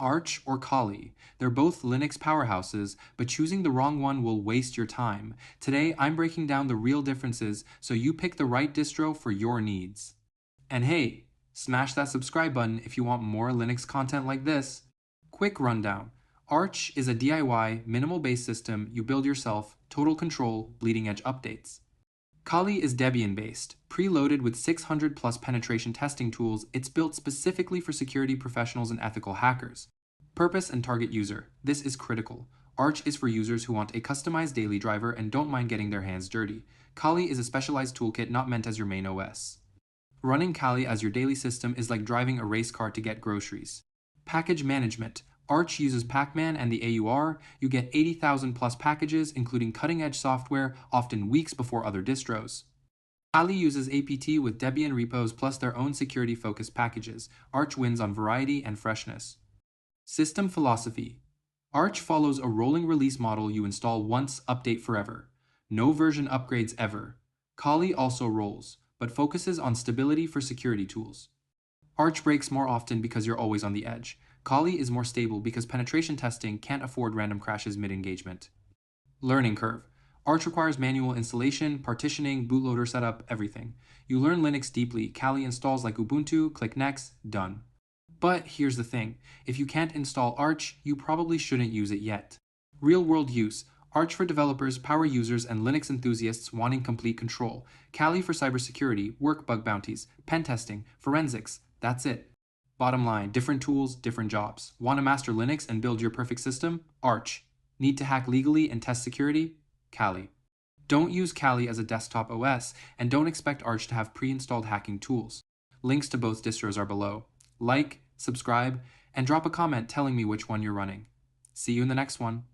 Arch or Kali. They're both Linux powerhouses, but choosing the wrong one will waste your time. Today, I'm breaking down the real differences so you pick the right distro for your needs. And hey, smash that subscribe button if you want more Linux content like this. Quick rundown. Arch is a DIY, minimal-based system you build yourself, total control, bleeding-edge updates. Kali is Debian-based. Preloaded with 600 plus penetration testing tools, it's built specifically for security professionals and ethical hackers. Purpose and target user. This is critical. Arch is for users who want a customized daily driver and don't mind getting their hands dirty. Kali is a specialized toolkit not meant as your main OS. Running Kali as your daily system is like driving a race car to get groceries. Package management. Arch uses Pacman and the AUR. You get 80,000 plus packages, including cutting-edge software, often weeks before other distros. Kali uses APT with Debian repos plus their own security-focused packages. Arch wins on variety and freshness. System philosophy. Arch follows a rolling release model you install once, update forever. No version upgrades ever. Kali also rolls, but focuses on stability for security tools. Arch breaks more often because you're always on the edge. Kali is more stable because penetration testing can't afford random crashes mid-engagement. Learning curve. Arch requires manual installation, partitioning, bootloader setup, everything. You learn Linux deeply. Kali installs like Ubuntu, click next, done. But here's the thing. If you can't install Arch, you probably shouldn't use it yet. Real-world use. Arch for developers, power users, and Linux enthusiasts wanting complete control. Kali for cybersecurity, work bug bounties, pen testing, forensics. That's it. Bottom line, different tools, different jobs. Want to master Linux and build your perfect system? Arch. Need to hack legally and test security? Kali. Don't use Kali as a desktop OS, and don't expect Arch to have pre-installed hacking tools. Links to both distros are below. Like, subscribe, and drop a comment telling me which one you're running. See you in the next one.